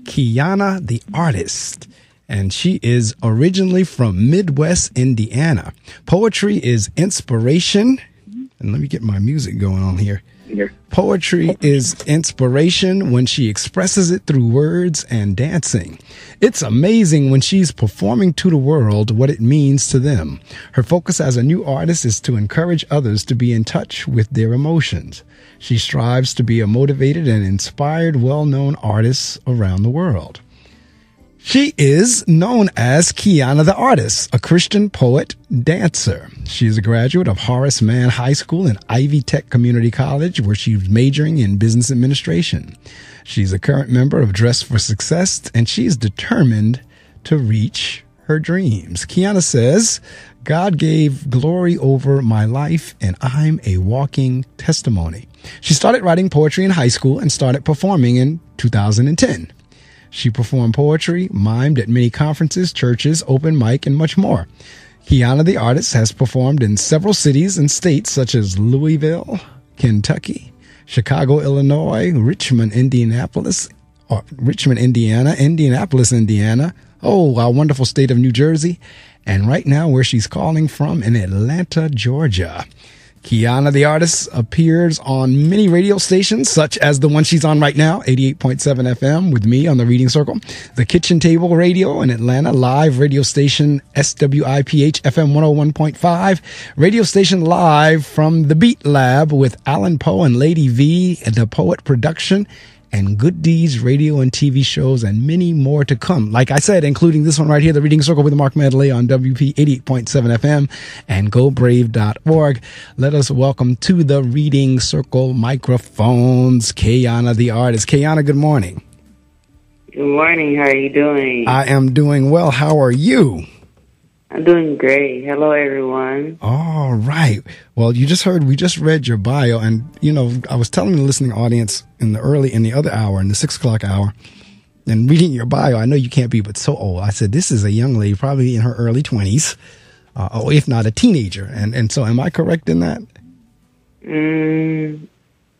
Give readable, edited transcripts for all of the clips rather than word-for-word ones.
Kiana the artist. And she is originally from Midwest Indiana. Poetry is inspiration. And let me get my music going on here. Poetry is inspiration when she expresses it through words and dancing. It's amazing when she's performing to the world what it means to them. Her focus as a new artist is to encourage others to be in touch with their emotions. She strives to be a motivated and inspired, well-known artist around the world. She is known as Kiana the Artist, a Christian poet, dancer. She is a graduate of Horace Mann High School and Ivy Tech Community College, where she's majoring in business administration. She's a current member of Dress for Success, and she's determined to reach her dreams. Kiana says, God gave glory over my life, and I'm a walking testimony. She started writing poetry in high school and started performing in 2010. She performed poetry, mimed at many conferences, churches, open mic, and much more. Kiana the Artist has performed in several cities and states such as Louisville, Kentucky, Chicago, Illinois, Richmond, Indiana, Indianapolis, Indiana, our wonderful state of New Jersey, and right now where she's calling from in Atlanta, Georgia. Kiana the Artist appears on many radio stations, such as the one she's on right now, 88.7 FM, with me on the Reading Circle, the Kitchen Table Radio in Atlanta, live radio station SWIPH FM 101.5, radio station live from the Beat Lab with Alan Poe and Lady V, the Poet Production, and Good Deeds radio and TV shows, and many more to come. Like I said, including this one right here, The Reading Circle with Mark Medley on WP 88.7 FM and GoBrave.org. Let us welcome to the Reading Circle microphones, Kiana the Artist. Kiana, good morning. Good morning. How are you doing? I am doing well. How are you? I'm doing great. Hello, everyone. All right. Well, we just read your bio, and, I was telling the listening audience in the other hour, in the 6 o'clock hour, and reading your bio, I know you can't be but so old. I said, this is a young lady, probably in her early 20s, or if not a teenager. And so am I correct in that?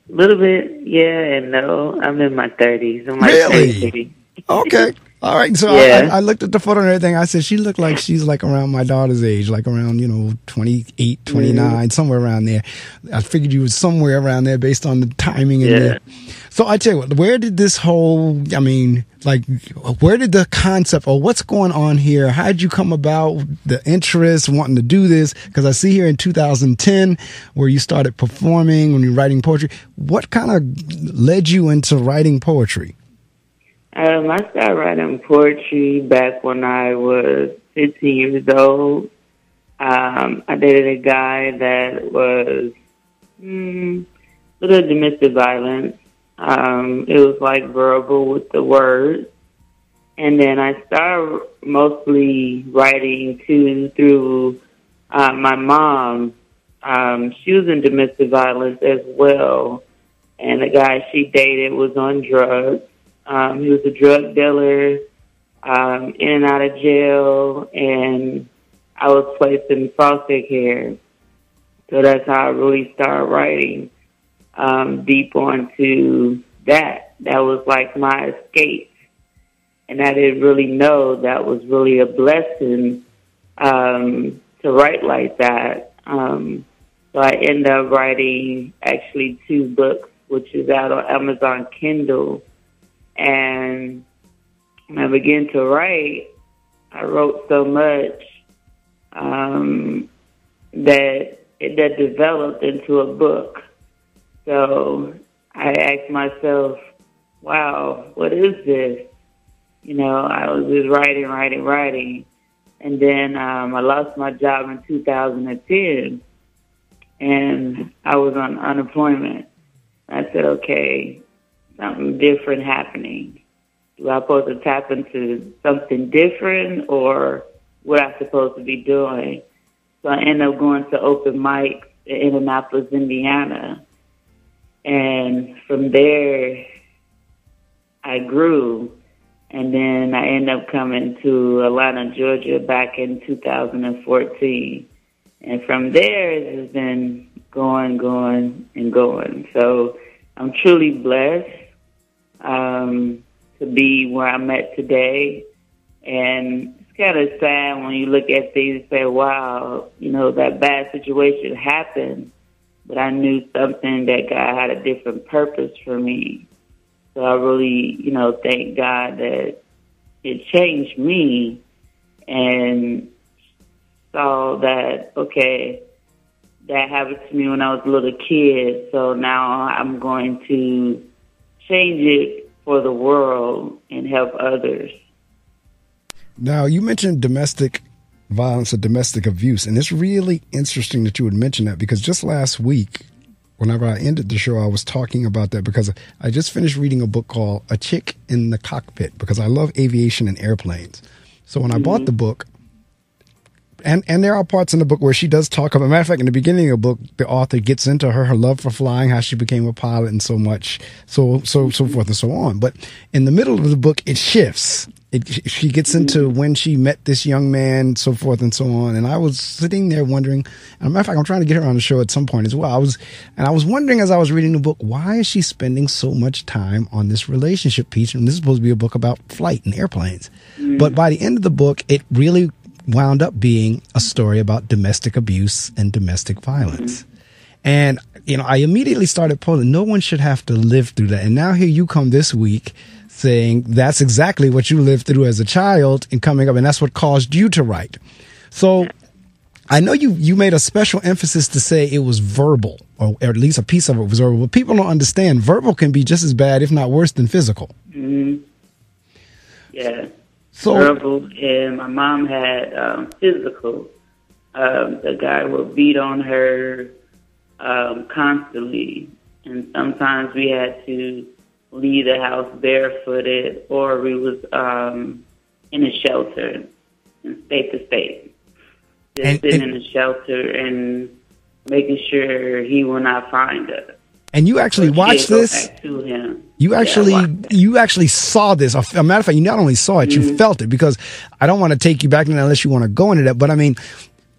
Little bit, yeah and no. I'm in my 30s. Really? Okay. All right, so yeah. I looked at the photo and everything. I said, she looked like she's like around my daughter's age, like around, 28, 29, somewhere around there. I figured you was somewhere around there based on the timing. So I tell you what, where did this whole, where did the concept, or what's going on here? How did you come about the interest, wanting to do this? Because I see here in 2010 where you started performing, when you're writing poetry. What kind of led you into writing poetry? I started writing poetry back when I was 15 years old. I dated a guy that was a little domestic violence. It was like verbal with the words. And then I started mostly writing through my mom. She was in domestic violence as well. And the guy she dated was on drugs. He was a drug dealer, in and out of jail, and I was placed in foster care. So that's how I really started writing deep onto that. That was like my escape. And I didn't really know that was really a blessing to write like that. So I ended up writing actually 2 books, which is out on Amazon Kindle. And when I began to write, I wrote so much that it developed into a book. So I asked myself, wow, what is this? I was just writing. And then I lost my job in 2010, and I was on unemployment. I said, okay, something different happening. Do I supposed to tap into something different, or what I supposed to be doing? So I ended up going to open mics in Indianapolis, Indiana. And from there, I grew. And then I ended up coming to Atlanta, Georgia back in 2014. And from there, it has been going. So I'm truly blessed to to be where I'm at today. And it's kind of sad when you look at things and say, wow, that bad situation happened, but I knew something that God had a different purpose for me. So I really, thank God that it changed me and saw that, okay, that happened to me when I was a little kid. So now I'm going to change it for the world and help others. Now, you mentioned domestic violence or domestic abuse, and it's really interesting that you would mention that, because just last week, whenever I ended the show, I was talking about that because I just finished reading a book called A Chick in the Cockpit, because I love aviation and airplanes. So when I bought the book, and there are parts in the book where she does talk about, matter of fact, in the beginning of the book, the author gets into her love for flying, how she became a pilot and so forth and so on. But in the middle of the book, it shifts. She gets into when she met this young man, so forth and so on. And I was sitting there wondering, and a matter of fact, I'm trying to get her on the show at some point as well. I was wondering as I was reading the book, why is she spending so much time on this relationship piece? And this is supposed to be a book about flight and airplanes. But by the end of the book, it really wound up being a story about domestic abuse and domestic violence. And, I immediately started posing, no one should have to live through that. And now here you come this week saying that's exactly what you lived through as a child and coming up, and that's what caused you to write. So I know you made a special emphasis to say it was verbal, or at least a piece of it was verbal, but people don't understand verbal can be just as bad, if not worse, than physical. Yeah. So verbal, and my mom had physical. The guy would beat on her constantly, and sometimes we had to leave the house barefooted, or we was in a shelter, in state to state, just sitting in a shelter and making sure he will not find us. And you actually watched this? To him. You actually saw this. A matter of fact, you not only saw it, you felt it, because I don't want to take you back to that unless you want to go into that. But I mean,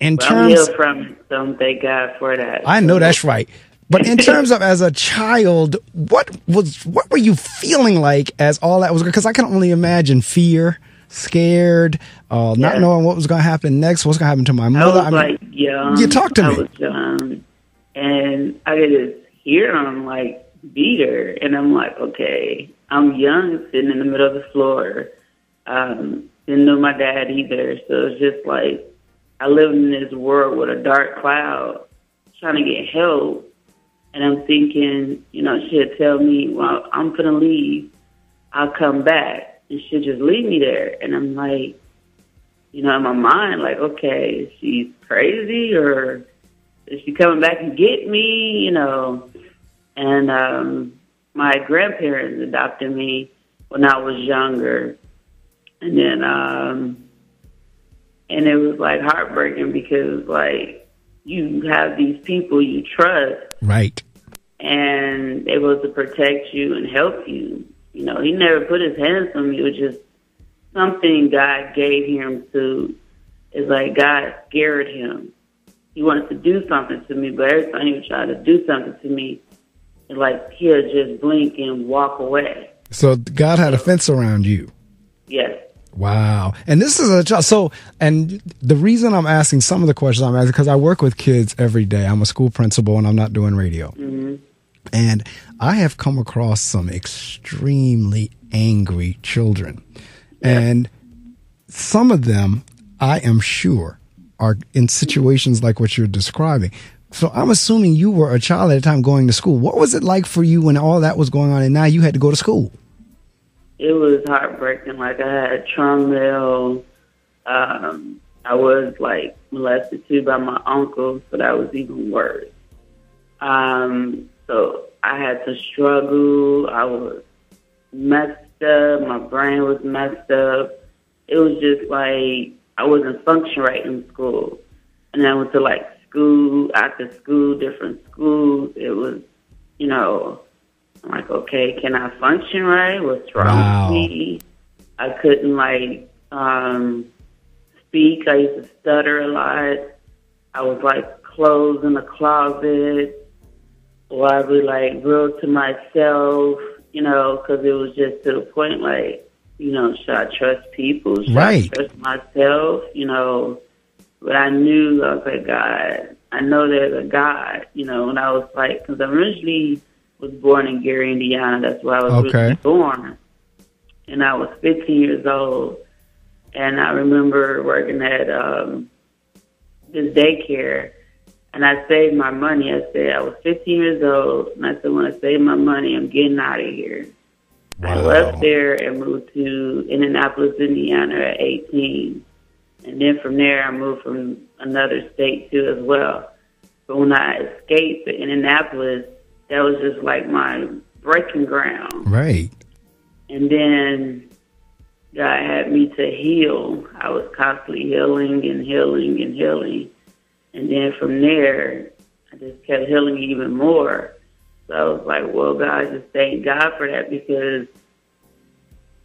in terms, I'm healed from them, thank God for that. I know that's right. But in terms of as a child, what were you feeling like as all that was? Because I can only imagine fear, scared, not knowing what was going to happen next, what's going to happen to my mother. I was young. You talk to me. I was young, and I could just hear him beat her, and I'm like, okay, I'm young, sitting in the middle of the floor. Didn't know my dad either, so it's just I lived in this world with a dark cloud, trying to get help. And I'm thinking, she'll tell me, well, I'm going to leave. I'll come back. And she'll just leave me there. And I'm like, in my mind, okay, is she crazy, or is she coming back and get me, And my grandparents adopted me when I was younger. And then, and it was heartbreaking because you have these people you trust. Right. And able to protect you and help you. He never put his hands on me. It was just something God gave him to. It's God scared him. He wanted to do something to me, but every time he would try to do something to me, it's he'll just blink and walk away. So God had a fence around you. Yes. Wow. And this is a child. So, and the reason I'm asking some of the questions I'm asking, because I work with kids every day. I'm a school principal and I'm not doing radio. And I have come across some extremely angry children. And some of them, I am sure, are in situations like what you're describing. So I'm assuming you were a child at the time going to school. What was it like for you when all that was going on and now you had to go to school? It was heartbreaking. I had trauma mail. I was molested too by my uncle, so that was even worse. So I had to struggle. I was messed up. My brain was messed up. It was just I wasn't functioning right in school. And then I went to school, after school, different schools. It was, I'm like, okay, can I function right? What's wrong with me? I couldn't speak. I used to stutter a lot. I was closed in the closet, or I would real to myself. because it was just to the point, like, should I trust people? Should Right. I trust myself? But I knew, I was like, God, I know there's a God, and I was like, because I originally was born in Gary, Indiana. That's where I was originally born. And I was 15 years old. And I remember working at this daycare. And I saved my money. I said, I was 15 years old. And I said, when I save my money, I'm getting out of here. Wow. I left there and moved to Indianapolis, Indiana at 18. And then from there, I moved from another state too as well. But when I escaped to Indianapolis, that was just like my breaking ground. Right. And then God had me to heal. I was constantly healing and healing and healing. And then from there, I just kept healing even more. So I was like, well, God, just thank God for that, because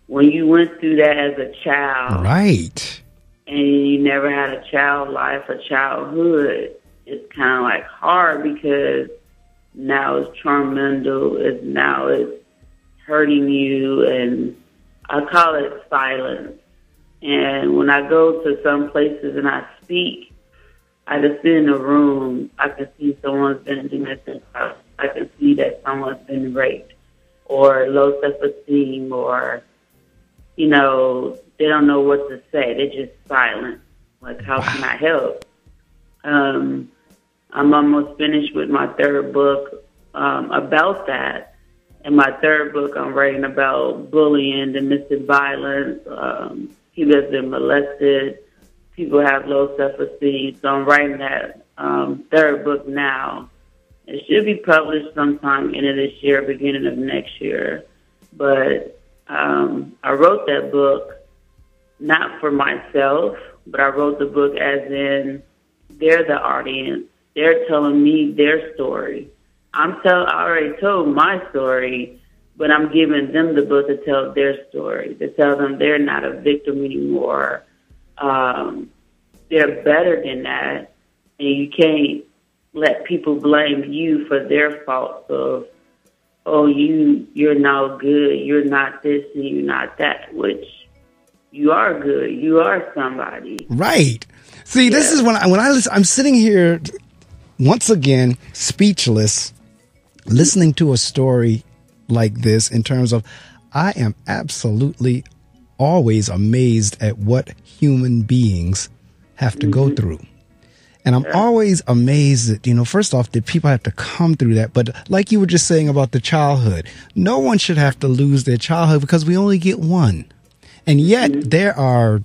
when you went through that as a child, right, and you never had a child life, a childhood, it's kind of like hard, because now it's tormental, it's hurting you, and I call it silence. And when I go to some places and I speak, I just sit in a room, I can see someone's been in domestic violence, I can see that someone's been raped, or low self-esteem, or, they don't know what to say. They're just silent. Like, how can I help? I'm almost finished with my third book about that. In my third book, I'm writing about bullying, domestic violence. People have been molested. People have low self-esteem. So I'm writing that third book now. It should be published sometime end of this year, beginning of next year. But I wrote that book not for myself, but I wrote the book as in they're the audience. They're telling me their story. I already told my story, but I'm giving them the book to tell their story, to tell them they're not a victim anymore. They're better than that, and you can't let people blame you for their faults of, oh, you're no good, you're not this and you're not that, which you are good, you are somebody. Right. See, This is when I listen, I'm sitting here once again speechless, listening to a story like this, in terms of, I am absolutely always amazed at what human beings have to go through. And I'm always amazed that, first off, that people have to come through that. But like you were just saying about the childhood, no one should have to lose their childhood, because we only get one. And yet there are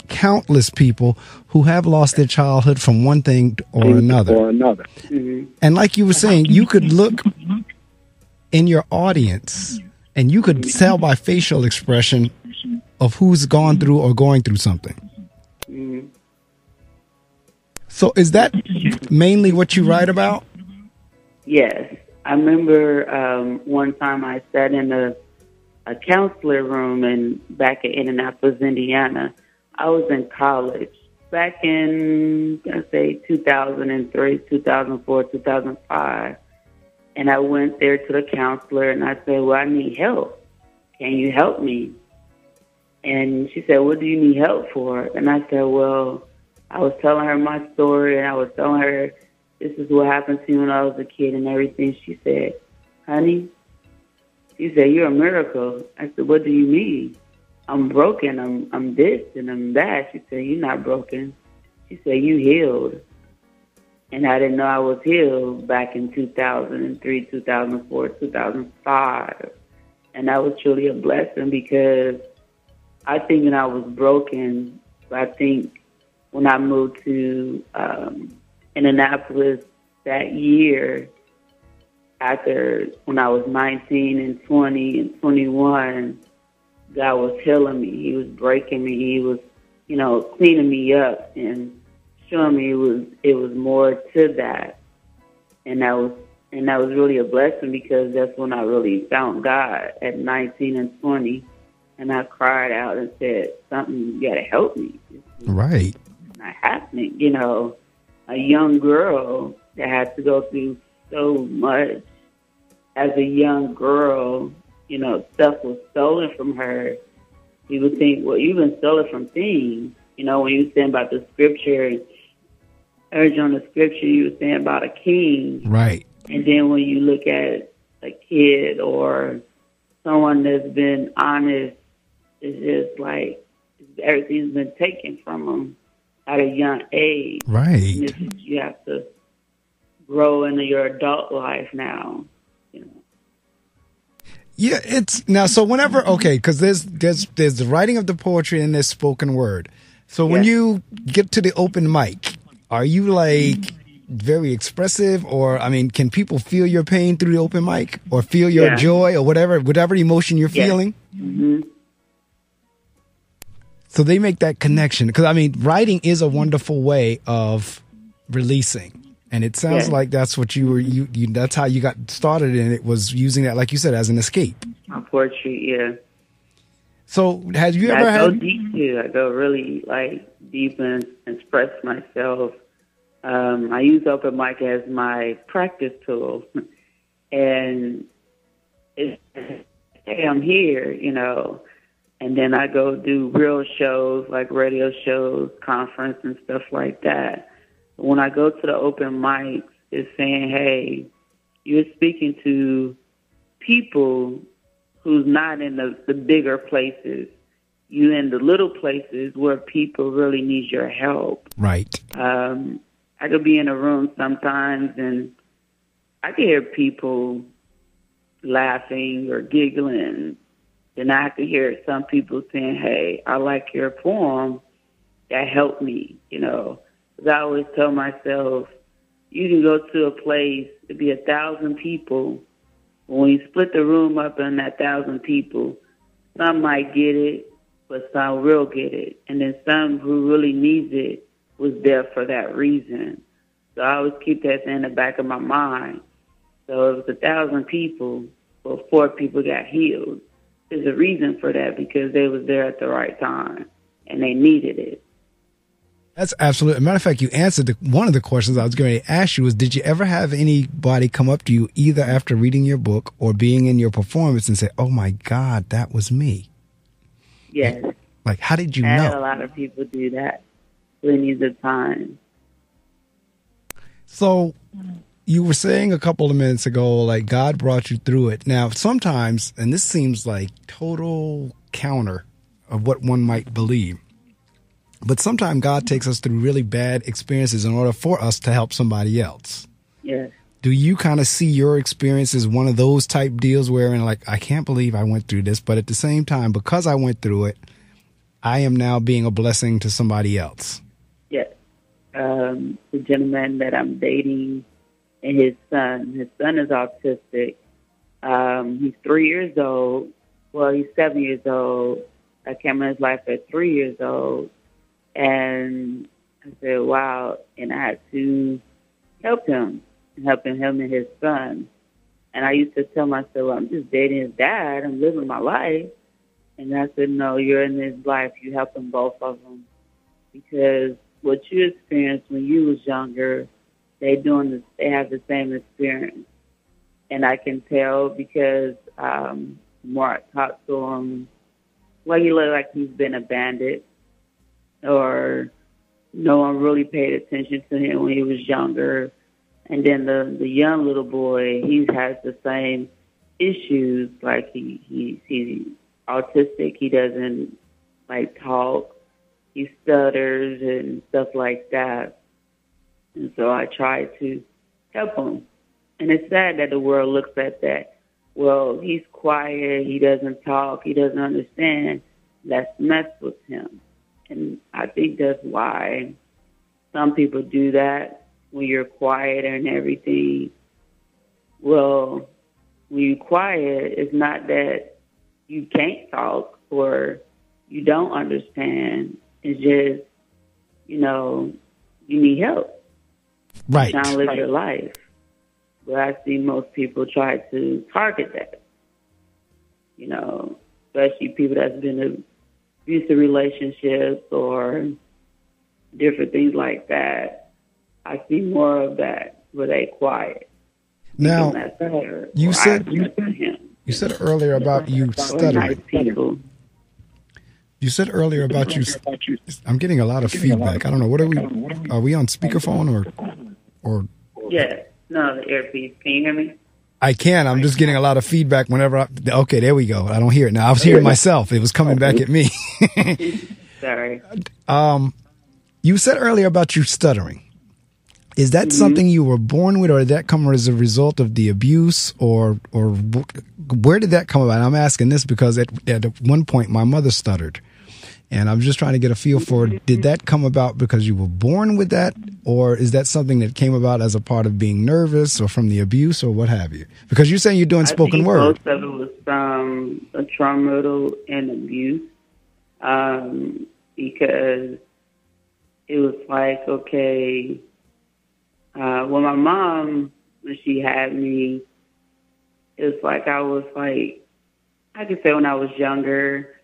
countless people who have lost their childhood from one thing or another. And like you were saying, you could look in your audience and you could tell by facial expression of who's gone through or going through something. So is that mainly what you write about? Yes. I remember one time I sat in a counselor room back in Indianapolis, Indiana. I was in college back in, let's say, 2003, 2004, 2005. And I went there to the counselor and I said, well, I need help. Can you help me? And she said, what do you need help for? And I said, well, I was telling her my story, and I was telling her this is what happened to me when I was a kid and everything. She said, honey, she said, you're a miracle. I said, what do you mean? I'm broken. I'm this and I'm that. She said, you're not broken. She said, you healed. And I didn't know I was healed back in 2003, 2004, 2005. And that was truly a blessing, because I think I was broken. I think when I moved to Indianapolis that year, when I was 19 and 20 and 21, God was healing me. He was breaking me. He was, cleaning me up and showing me it was more to that. And that was really a blessing, because that's when I really found God at 19 and 20. And I cried out and said, something, you got to help me. Right. Not happening, a young girl that had to go through so much as a young girl, stuff was stolen from her, you would think, well, you've been stolen from things. When you were saying about the scripture, urge on the scripture, you were saying about a king. Right. And then when you look at a kid or someone that's been honest, it's just like everything's been taken from them at a young age. Right. And you have to grow into your adult life now. Yeah, it's now. So whenever, because there's the writing of the poetry and there's spoken word. So when you get to the open mic, are you like very expressive, or can people feel your pain through the open mic, or feel your joy, or whatever emotion you're feeling? Mm-hmm. So they make that connection, because writing is a wonderful way of releasing. And it sounds like that's what you that's how you got started, and it was using that, like you said, as an escape. My poetry, yeah. So have you ever had... I go deep too. I go really deep and express myself. I use open mic as my practice tool. And it's, hey, I'm here, And then I go do real shows, like radio shows, conference and stuff like that. When I go to the open mics, it's saying, hey, you're speaking to people who's not in the bigger places. You in the little places where people really need your help. Right. I could be in a room sometimes and I can hear people laughing or giggling. Then I can hear some people saying, hey, I like your poem. That helped me, Because I always tell myself, you can go to a place, it'd be 1,000 people. When you split the room up in that 1,000 people, some might get it, but some will get it. And then some who really needs it was there for that reason. So I always keep that in the back of my mind. So it was 1,000 people, but 4 people got healed. There's a reason for that, because they was there at the right time and they needed it. That's absolutely. As a matter of fact, you answered one of the questions I was going to ask you was, did you ever have anybody come up to you either after reading your book or being in your performance and say, oh my God, that was me? Yes. Like, how did you know? I had a lot of people do that plenty of times. So you were saying a couple of minutes ago, like God brought you through it. Now, sometimes, and this seems like total counter of what one might believe, but sometimes God takes us through really bad experiences in order for us to help somebody else. Yes. Do you kind of see your experience as one of those type deals wherein I can't believe I went through this, but at the same time, because I went through it, I am now being a blessing to somebody else? Yes. The gentleman that I'm dating and his son is autistic. He's 3 years old. Well, he's 7 years old. I came in his life at 3 years old. And I said, wow. And I had to help him and his son. And I used to tell myself, well, I'm just dating his dad. I'm living my life. And I said, no, you're in his life. You helping both of them. Because what you experienced when you was younger, they have the same experience. And I can tell because more I talk to him, well, he looked like he's been abandoned, or no one really paid attention to him when he was younger. And then the young little boy, he has the same issues. Like he's autistic. He doesn't talk. He stutters and stuff like that. And so I try to help him. And it's sad that the world looks at that. Well, he's quiet. He doesn't talk. He doesn't understand. Let's mess with him. And I think that's why some people do that when you're quiet and everything. Well, when you're quiet, it's not that you can't talk or you don't understand. It's just, you need help. Right. You're trying to live your life. But I see most people try to target that. Especially people that's been in abusive relationships or different things like that. I see more of that where they quiet. Now, you said You said earlier about you stuttering. Nice people. You said earlier about you. I'm getting a lot of feedback. I don't know. What are we? Are we on speakerphone or? Yeah. No, the earpiece. Can you hear me? I can. I'm just getting a lot of feedback whenever. Okay, there we go. I don't hear it now. I was hearing myself. It was coming back at me. Sorry. You said earlier about you stuttering. Is that something you were born with, or did that come as a result of the abuse, or where did that come about? I'm asking this because at one point my mother stuttered, and I'm just trying to get a feel for, did that come about because you were born with that, or is that something that came about as a part of being nervous or from the abuse or what have you? Because you're saying you're doing spoken word. Most of it was from a trauma and abuse, because it was like, okay, well, my mom, when she had me, it was like I could say when I was younger,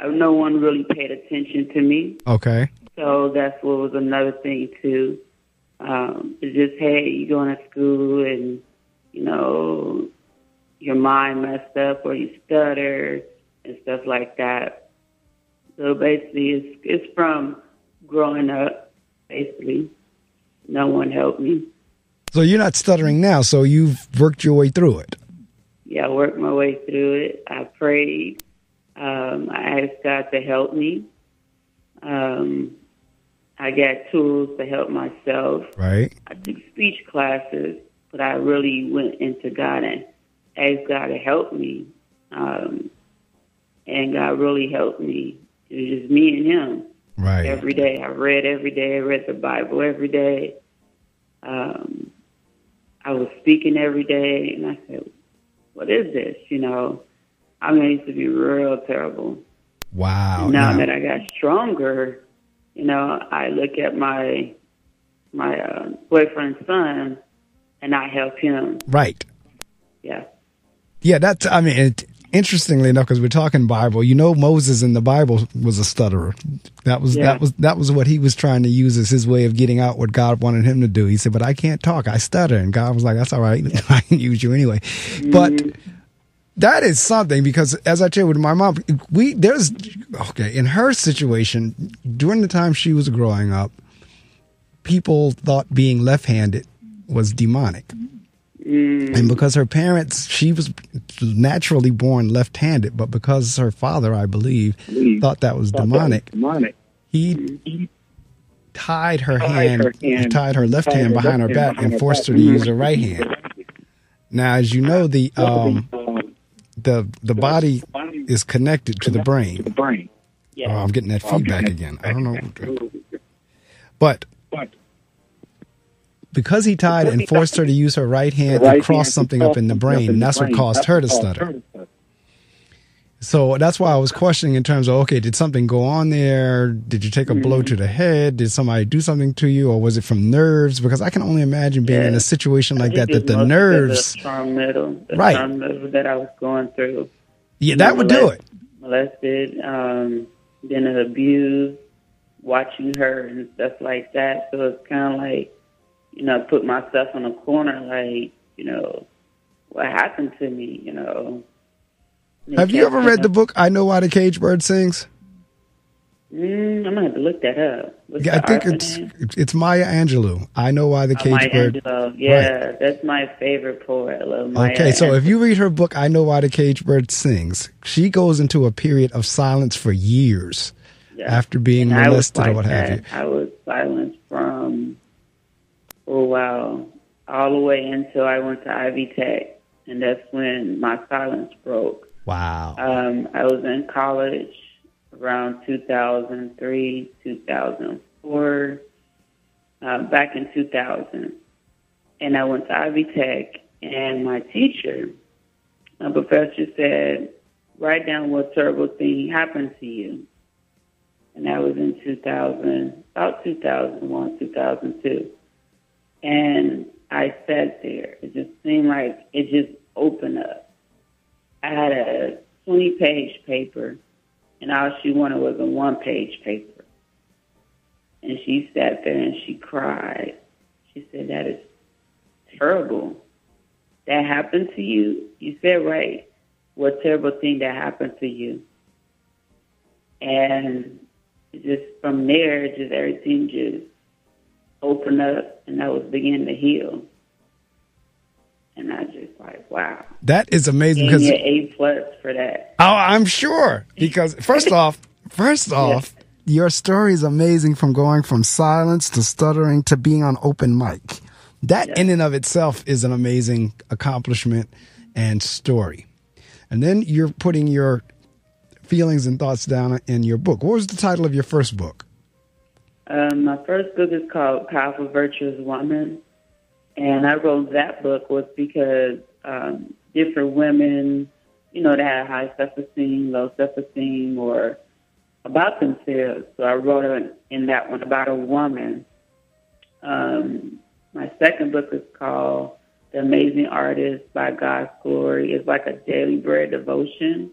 no one really paid attention to me. Okay. So that's what was another thing, too. It's just, hey, you going to school and, you know, your mind messed up or you stutter and stuff like that. So basically, it's from growing up, basically. No one helped me. So you're not stuttering now, so you've worked your way through it. Yeah, I worked my way through it. I prayed. I asked God to help me. I got tools to help myself. Right. I took speech classes, but I really went into God and asked God to help me. And God really helped me. It was just me and Him. Right. Every day. I read every day. I read the Bible every day. I was speaking every day, and I said, what is this? You know, I mean, I used to be real terrible. Wow. And now that I got stronger, you know, I look at my boyfriend's son, and I help him. Right. Yeah. Yeah, that's, I mean, interestingly enough, because we're talking Bible, you know, Moses in the Bible was a stutterer. That was what he was trying to use as his way of getting out what God wanted him to do. He said, but I can't talk. I stutter. And God was like, that's all right. I can use you anyway. But that is something, because as I tell you with my mom, in her situation, during the time she was growing up, people thought being left-handed was demonic. And because her parents, she was naturally born left-handed, but because her father, I believe, thought that was demonic, he tied her left hand behind her back and forced her to use her right hand. Now, as you know, the body is connected to the brain. Oh, I'm getting that feedback again. I don't know. But because he tied and forced her to use her right hand to cross something up in the brain, and that's what caused her to stutter. So that's why I was questioning in terms of, okay, did something go on there? Did you take a blow to the head? Did somebody do something to you? Or was it from nerves? Because I can only imagine being in a situation like that the nerves... The trauma that I was going through. Yeah, that would do it. Molested, then abused, watching her and stuff like that. So it's kind of like, you know, put myself in a corner, like, you know, what happened to me, you know. Have you ever read the book, I Know Why the Caged Bird Sings? I'm going to have to look that up. I think it's Maya Angelou. I Know Why the Caged Bird. Yeah, right. That's my favorite poet. I love Maya Okay, so Angelou. if you read her book, I Know Why the Caged Bird Sings, she goes into a period of silence for years after being molested or what have you. I was silenced from, all the way until I went to Ivy Tech, and that's when my silence broke. Wow. I was in college around 2003, 2004, back in 2000. And I went to Ivy Tech, and my teacher, my professor, said, write down what terrible thing happened to you. And that was in 2000, about 2001, 2002. And I sat there. It just seemed like it just opened up. I had a 20-page paper, and all she wanted was a 1-page paper. And she sat there and she cried. She said, that is terrible. That happened to you? You said right. what terrible thing that happened to you. And just from there, just everything just opened up, and I was beginning to heal. And I just like, wow. That is amazing. Gave me an A+ for that. Oh, I'm sure. Because first off, your story is amazing, from going from silence to stuttering to being on open mic. That in and of itself is an amazing accomplishment and story. And then you're putting your feelings and thoughts down in your book. What was the title of your first book? My first book is called Powerful Virtuous Woman. And I wrote that book was because different women, that had high self-esteem, low self-esteem, or about themselves. So I wrote in that one about a woman. My second book is called The Amazing Artist by God's Glory. It's like a daily bread devotion.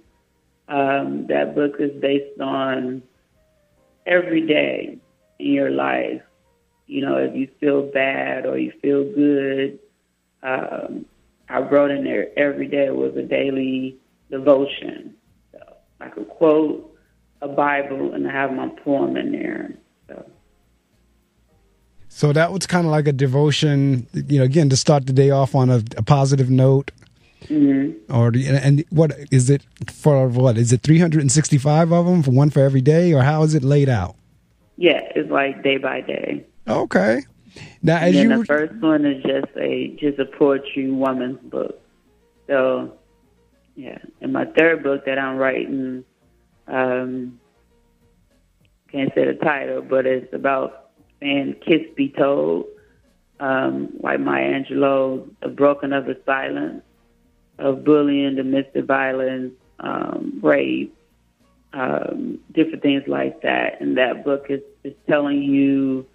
That book is based on every day in your life. If you feel bad or you feel good, I wrote in there every day was a daily devotion. So I could quote a Bible and I have my poem in there. So that was kind of like a devotion, again, to start the day off on a positive note. Mm-hmm. And what is it for? What is it? 365 of them, one for every day, or how is it laid out? Yeah, it's like day by day. Okay. Now, as the first one is just a poetry woman's book. So, yeah. And my third book that I'm writing, can't say the title, but it's about saying "Kiss Be Told," like Maya Angelou, "The Broken of the Silence," of bullying, domestic violence, rape, different things like that. And that book is telling you,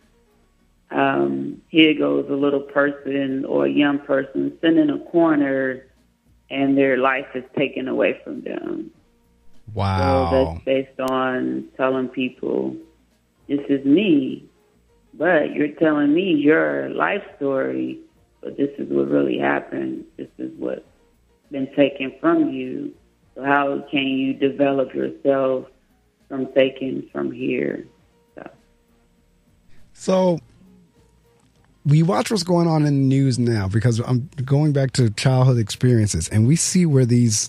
here goes a little person or a young person sitting in a corner and their life is taken away from them. Wow. So that's based on telling people, this is me, but you're telling me your life story, but this is what really happened. This is what's been taken from you. So how can you develop yourself from taking from here? So we watch what's going on in the news now, because I'm going back to childhood experiences, and we see where these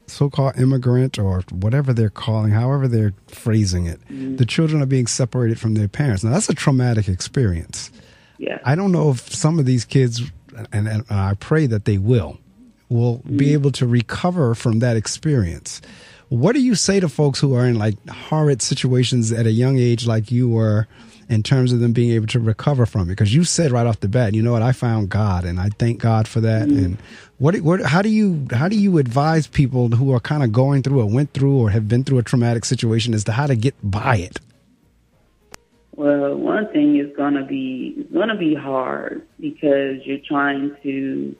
so-called immigrant, or whatever they're calling, however they're phrasing it, the children are being separated from their parents. Now, that's a traumatic experience. Yeah. I don't know if some of these kids, and I pray that they will be able to recover from that experience. What do you say to folks who are in like horrid situations at a young age like you were, in terms of them being able to recover from it? Because you said right off the bat, you know what, I found God, and I thank God for that. And how do you advise people who are kind of going through or went through or have been through a traumatic situation as to how to get by it? Well, one thing is going to be hard, because you're trying to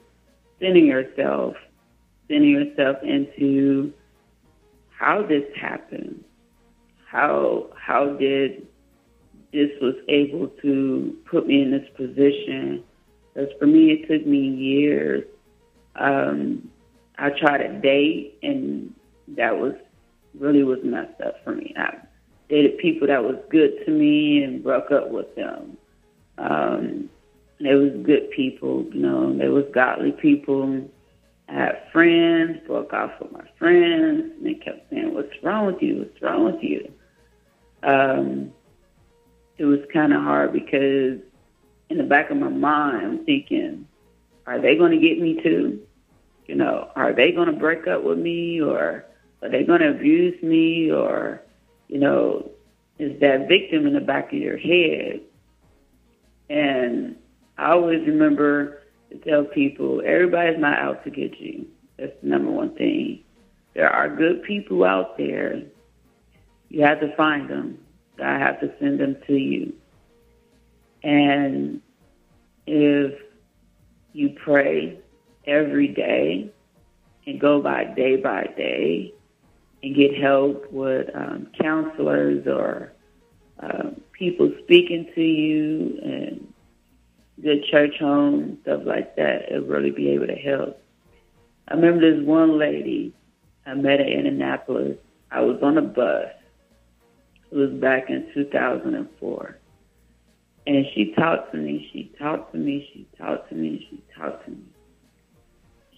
center yourself into how this happened. How did this was able to put me in this position? Because for me, it took me years. I tried to date, and that was messed up for me. I dated people that was good to me and broke up with them. They was good people, they was godly people. I had friends, broke off with my friends, and they kept saying, "What's wrong with you? What's wrong with you?" It was kind of hard, because in the back of my mind, I'm thinking, are they going to get me too? Are they going to break up with me, or are they going to abuse me, or, is that victim in the back of your head? And I always remember to tell people, everybody's not out to get you. That's the number one thing. There are good people out there. You have to find them. I have to send them to you. And if you pray every day and go by day and get help with counselors or people speaking to you, and good church home, stuff like that, it'll really be able to help. I remember this one lady, I met her in Indianapolis. I was on a bus. It was back in 2004. And she talked to me. She talked to me. She talked to me. She talked to me.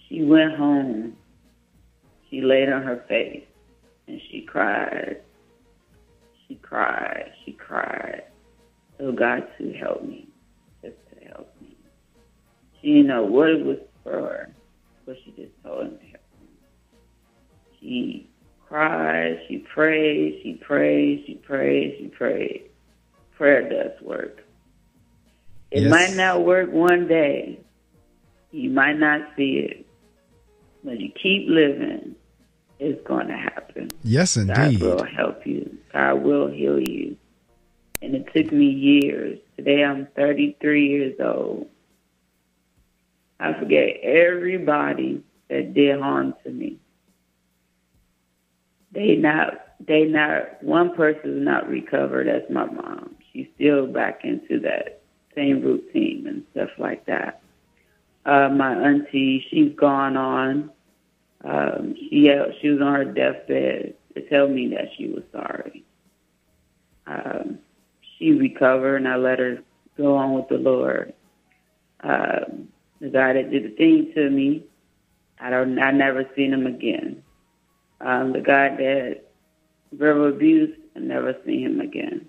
She went home. She laid on her face. And she cried. She cried. She cried. So God to help me. Just to help me. She didn't know what it was for her. But she just told him to help me. She cried. She prayed. She prayed. She prayed. She prayed. Prayer does work. It might not work one day. You might not see it. But you keep living, it's going to happen. Yes, indeed. God will help you. God will heal you. And it took me years. Today I'm 33 years old. I forget everybody that did harm to me. One person is not recovered. That's my mom. She's still back into that same routine and stuff like that. My auntie, she's gone on. She was on her deathbed to tell me that she was sorry. She recovered, and I let her go on with the Lord. The guy that did the thing to me, I never seen him again. The guy that verbal abuse, I never seen him again.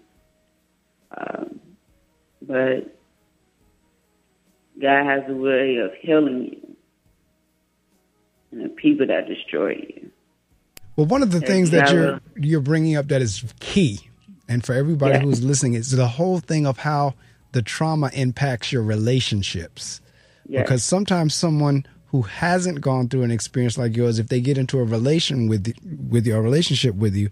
But God has a way of healing you and the people that destroy you. Well, one of the things that you're bringing up that is key, and for everybody who's listening, is the whole thing of how the trauma impacts your relationships. Yes. Because sometimes someone who hasn't gone through an experience like yours, if they get into a relationship with you,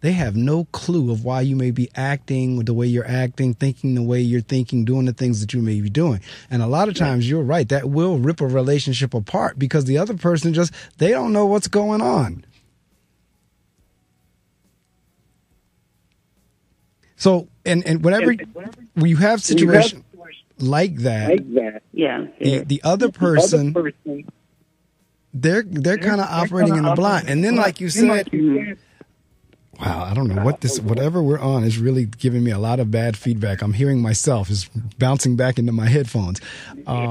they have no clue of why you may be acting the way you're acting, thinking the way you're thinking, doing the things that you may be doing. And a lot of times you're right, that will rip a relationship apart because the other person they don't know what's going on. So, and whenever you have situations like that, the other person, they're kind of operating in the blind. And then, like you said, wow, I don't know whatever we're on is really giving me a lot of bad feedback. I'm hearing myself is bouncing back into my headphones. All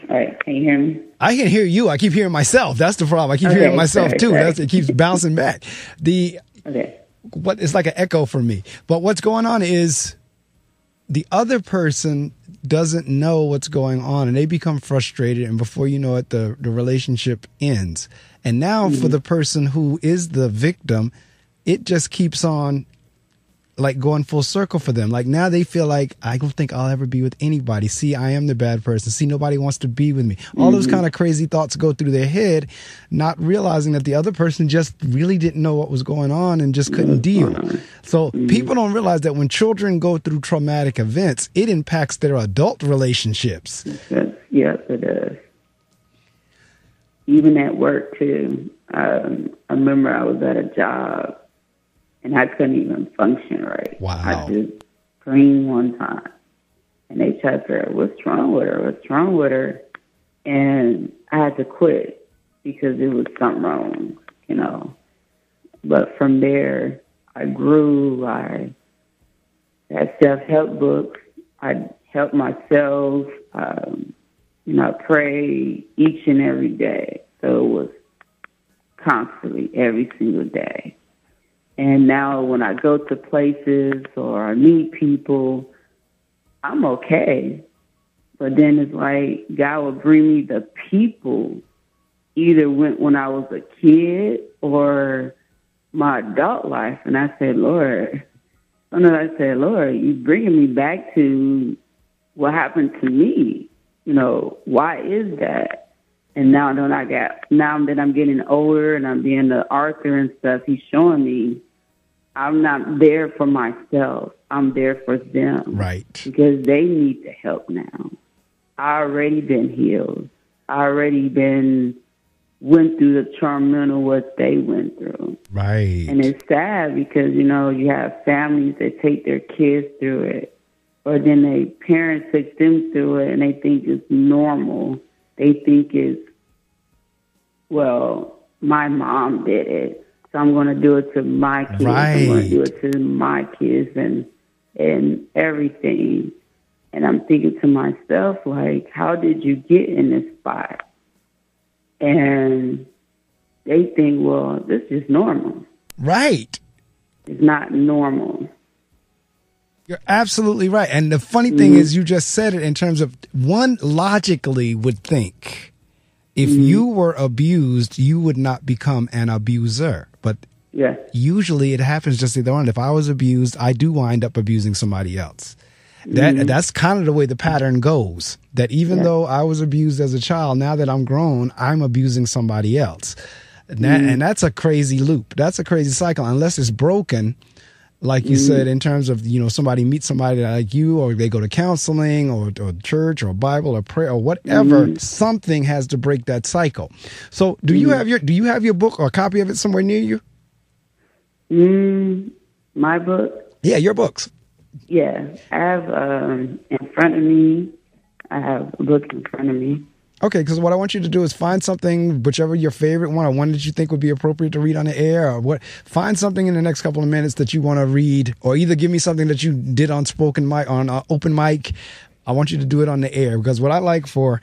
right, can you hear me? I can hear you. I keep hearing myself. That's the problem. I keep hearing myself too. It keeps bouncing back. It's like an echo for me. But what's going on is the other person doesn't know what's going on, and they become frustrated, and before you know it, the relationship ends. And now for the person who is the victim, it just keeps on like going full circle for them. Like now they feel like, I don't think I'll ever be with anybody. See, I am the bad person. See, nobody wants to be with me. All those kind of crazy thoughts go through their head, not realizing that the other person just really didn't know what was going on and just couldn't deal. So people don't realize that when children go through traumatic events, it impacts their adult relationships. Yes, it does. Even at work too. I remember I was at a job and I couldn't even function right. Wow. I just screamed one time. And they tried to say, what's wrong with her? What's wrong with her? And I had to quit because it was something wrong, you know. But from there, I grew. I had self-help books. I helped myself. I pray each and every day. So it was constantly, every single day. And now when I go to places or I meet people, I'm okay. But then it's like God will bring me the people, either when I was a kid or my adult life. And I said, Lord, you bringing me back to what happened to me. You know, why is that? And now that I'm getting older and I'm being the author and stuff, he's showing me I'm not there for myself. I'm there for them. Right. Because they need the help now. I already been healed. I already went through the trauma what they went through. Right. And it's sad because, you have families that take their kids through it. Or then parents take them through it and they think it's normal. They think it's well, my mom did it, so I'm going to do it to my kids. Right. I'm going to do it to my kids and everything. And I'm thinking to myself, like, how did you get in this spot? And they think, well, this is normal. Right. It's not normal. You're absolutely right. And the funny thing is, you just said it in terms of one logically would think if you were abused, you would not become an abuser. But usually it happens just the other way. If I was abused, I do wind up abusing somebody else. That's kind of the way the pattern goes. That even though I was abused as a child, now that I'm grown, I'm abusing somebody else. And that's a crazy loop. That's a crazy cycle, unless it's broken. Like you said, in terms of, somebody meets somebody like you, or they go to counseling or church or Bible or prayer or whatever, something has to break that cycle. So do you have your book or a copy of it somewhere near you? My book? Yeah, your books. Yeah, I have in front of me. I have a book in front of me. Okay, because what I want you to do is find something, whichever your favorite one, or one that you think would be appropriate to read on the air, or what. Find something in the next couple of minutes that you want to read, or either give me something that you did on spoken mic, on open mic. I want you to do it on the air, because what I like for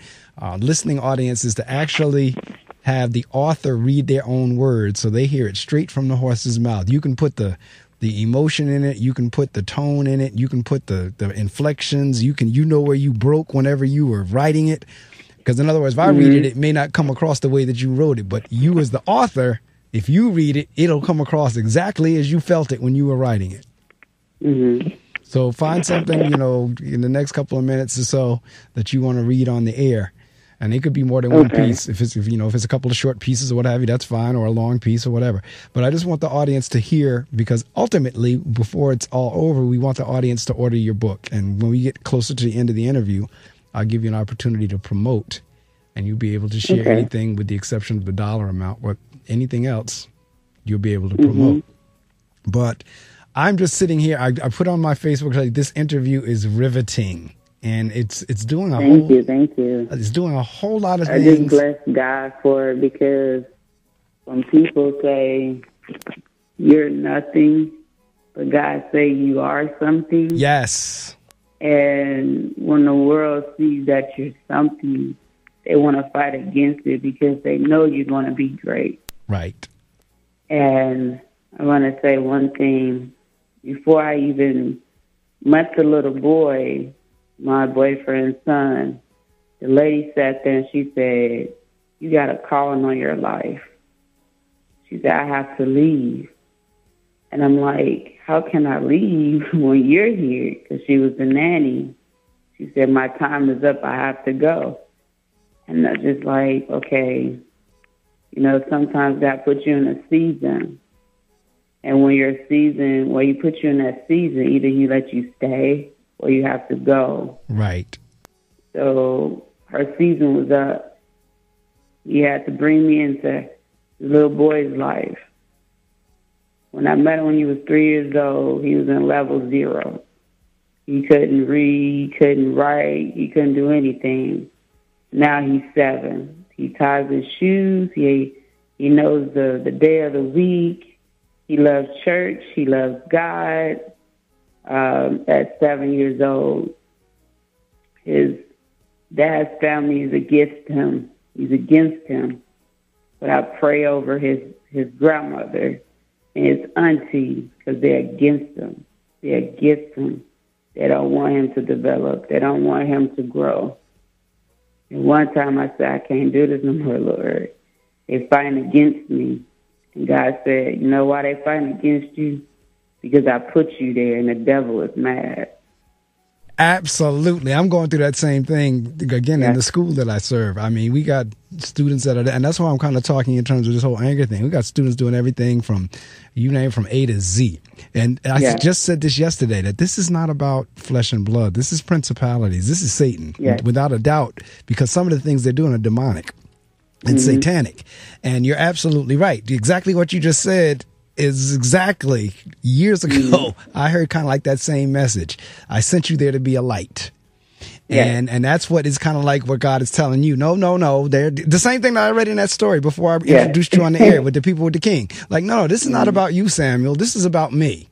listening audience is to actually have the author read their own words, so they hear it straight from the horse's mouth. You can put the emotion in it, you can put the tone in it, you can put the inflections, you know where you broke whenever you were writing it. Because in other words, if I read it, it may not come across the way that you wrote it. But you as the author, if you read it, it'll come across exactly as you felt it when you were writing it. So find something, in the next couple of minutes or so that you want to read on the air. And it could be more than one piece. If it's a couple of short pieces or what have you, that's fine, or a long piece or whatever. But I just want the audience to hear, because ultimately, before it's all over, we want the audience to order your book. And when we get closer to the end of the interview, I'll give you an opportunity to promote, and you'll be able to share anything with the exception of the dollar amount. But anything else, you'll be able to promote. But I'm just sitting here. I put on my Facebook, like, this interview is riveting, and it's doing Thank you. It's doing a whole lot of things. I just bless God for it, because when people say you're nothing, but God say you are something. Yes. And when the world sees that you're something, they want to fight against it, because they know you're going to be great. Right. And I want to say one thing. Before I even met the little boy, my boyfriend's son, the lady sat there and she said, "You got a calling on your life." She said, "I have to leave." And I'm like, "How can I leave when you're here?" Because she was the nanny. She said, "My time is up. I have to go." And I was just like, okay, sometimes God puts you in a season. And when your season, he puts you in that season, either he lets you stay or you have to go. Right. So her season was up. He had to bring me into the little boy's life. When I met him when he was 3 years old, he was in level 0. He couldn't read, he couldn't write, he couldn't do anything. Now he's 7. He ties his shoes. He knows the day of the week. He loves church. He loves God. At 7 years old, his dad's family is against him. He's against him. But I pray over his grandmother and his auntie, because they're against him. They're against him. They don't want him to develop. They don't want him to grow. And one time I said, "I can't do this no more, Lord. They're fighting against me." And God said, "You know why they're fighting against you? Because I put you there, and the devil is mad." Absolutely. I'm going through that same thing, again, in the school that I serve. I mean, we got students that are there, and that's why I'm kind of talking in terms of this whole anger thing. We got students doing everything from, from A to Z. And I just said this yesterday, that this is not about flesh and blood. This is principalities. This is Satan, without a doubt, because some of the things they're doing are demonic and satanic. And you're absolutely right. Exactly what you just said is exactly years ago. I heard kind of like that same message. I sent you there to be a light. And that's what is kind of like what God is telling you. No. They're the same thing that I read in that story before I introduced you on the air with the people with the king. Like, no, this is not about you, Samuel. This is about me.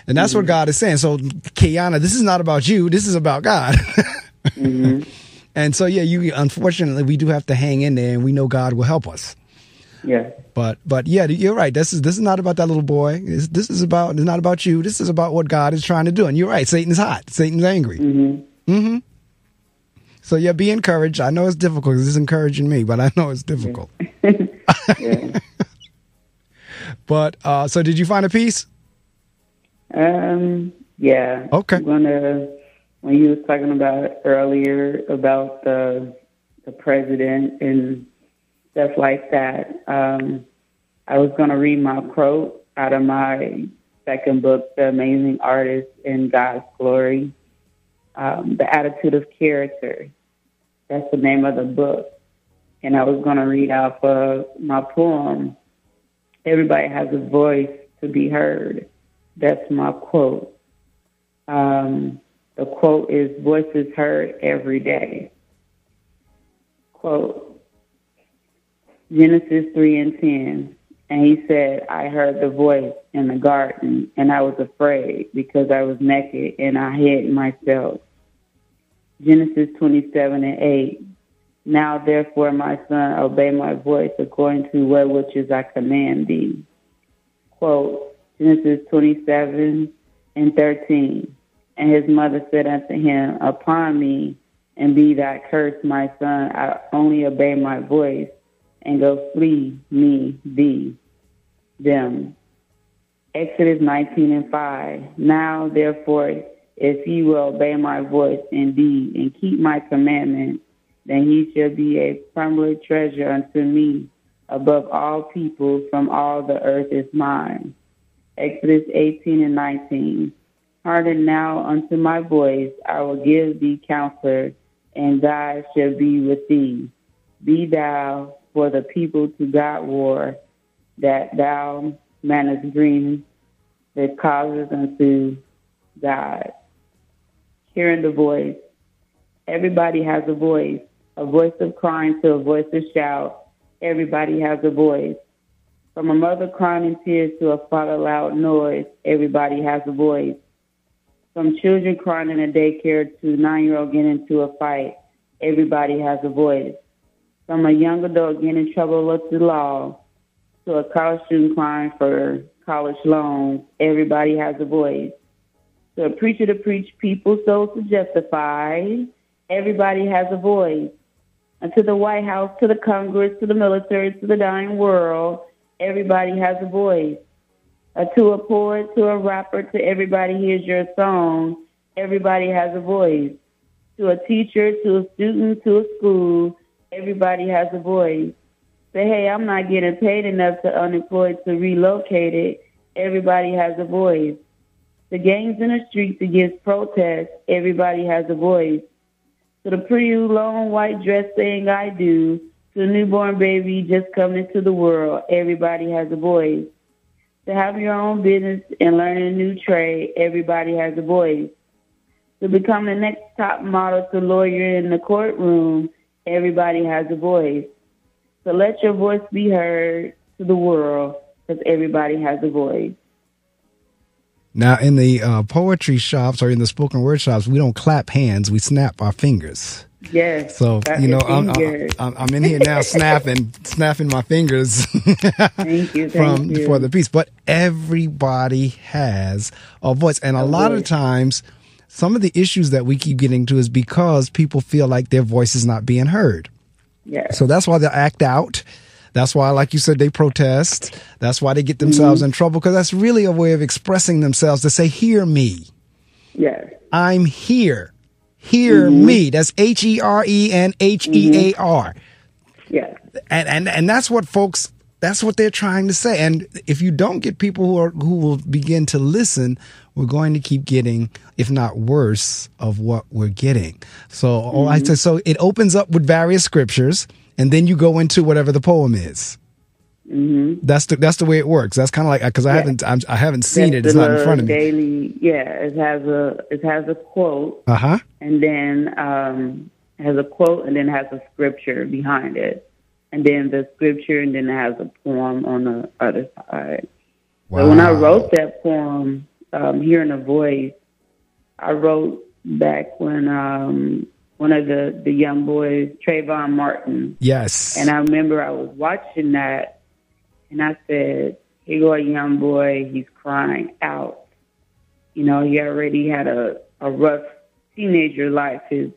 And that's what God is saying. So, Kiana, this is not about you. This is about God. And so, unfortunately, we do have to hang in there, and we know God will help us. Yeah. But yeah, you're right. This is not about that little boy. It's not about you. This is about what God is trying to do. And you're right. Satan's hot. Satan's angry. So yeah, be encouraged. I know it's difficult because it's encouraging me, but I know it's difficult. But so did you find a piece? Yeah. Okay. When you was talking about earlier about the president and stuff like that, I was gonna read my quote out of my second book, The Amazing Artist in God's Glory. The Attitude of Character. That's the name of the book. And I was going to read out my poem, Everybody Has a Voice to Be Heard. That's my quote. The quote is, voices heard every day. Quote, Genesis 3:10. And he said, I heard the voice in the garden, and I was afraid because I was naked and I hid myself. Genesis 27:8. Now, therefore, my son, obey my voice according to what which is I command thee. Quote, Genesis 27:13. And his mother said unto him, upon me, and be thy cursed, my son, I only obey my voice, and go flee me, thee, them. Exodus 19:5. Now, therefore, if ye will obey my voice indeed, and keep my commandments, then he shall be a permanent treasure unto me above all people, from all the earth is mine. Exodus 18:19. Hearken now unto my voice, I will give thee counsel, and God shall be with thee. Be thou for the people to God war, that thou mayest bring the causes unto God. Hearing the voice. Everybody has a voice of crying to a voice of shout. Everybody has a voice. From a mother crying in tears to a father loud noise, everybody has a voice. From children crying in a daycare to a 9-year-old getting into a fight, everybody has a voice. From a young adult getting in trouble with the law to a college student crying for college loans, everybody has a voice. To a preacher to preach people's souls to justify, everybody has a voice. And to the White House, to the Congress, to the military, to the dying world, everybody has a voice. To a poet, to a rapper, to everybody hears your song, everybody has a voice. To a teacher, to a student, to a school, everybody has a voice. Say, hey, I'm not getting paid enough to unemployed to relocate it, everybody has a voice. The gangs in the streets against protests, everybody has a voice. To the pretty long white dress saying I do, to a newborn baby just coming into the world, everybody has a voice. To have your own business and learn a new trade, everybody has a voice. To become the next top model to lawyer in the courtroom, everybody has a voice. So let your voice be heard to the world, because everybody has a voice. Now, in the poetry shops or in the spoken word shops, we don't clap hands; we snap our fingers. Yes. So I'm in here now, snapping my fingers. Thank you. For the piece. But everybody has a voice, and a lot of times, some of the issues that we keep getting to is because people feel like their voice is not being heard. Yeah. So that's why they act out. That's why, like you said, they protest. That's why they get themselves in trouble, because that's really a way of expressing themselves to say, hear me. Yes. I'm here. Hear me. That's HERE and HEAR. Yes. And that's what folks, that's what they're trying to say. And if you don't get people who will begin to listen, we're going to keep getting, if not worse, of what we're getting. So, so it opens up with various scriptures, and then you go into whatever the poem is. Mm-hmm. That's the way it works. That's kind of like, because I haven't seen it. It's not in front of me. It has a quote. Uh-huh. And then has a quote, and then has a scripture behind it, and then the scripture, and then it has a poem on the other side. Wow. So when I wrote that poem, Hearing a Voice, I wrote back when one of the young boys, Trayvon Martin. Yes. And I remember I was watching that. And I said, here go a young boy, he's crying out. You know, he already had a rough teenager life. His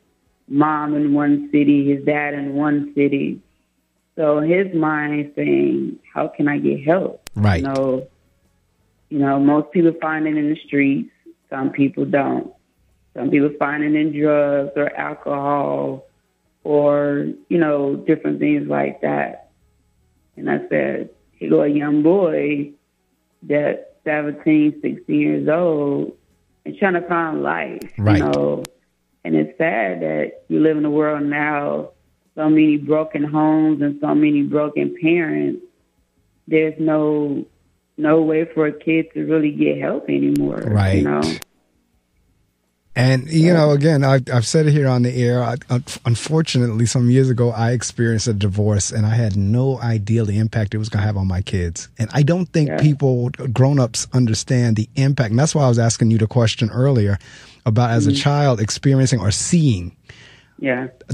mom in one city, his dad in one city. So his mind saying, how can I get help? Right. You know, most people find it in the streets. Some people don't. Some people find it in drugs or alcohol or, you know, different things like that. And I said, here go a young boy that's 17, 16 years old and trying to find life, right. You know. And it's sad that we live in a world now, so many broken homes and so many broken parents. There's no way for a kid to really get help anymore, right. You know. And, you know, again, I've said it here on the air. Unfortunately, some years ago, I experienced a divorce, and I had no idea the impact it was going to have on my kids. And I don't think people, grown-ups, understand the impact. And that's why I was asking you the question earlier about as a child experiencing or seeing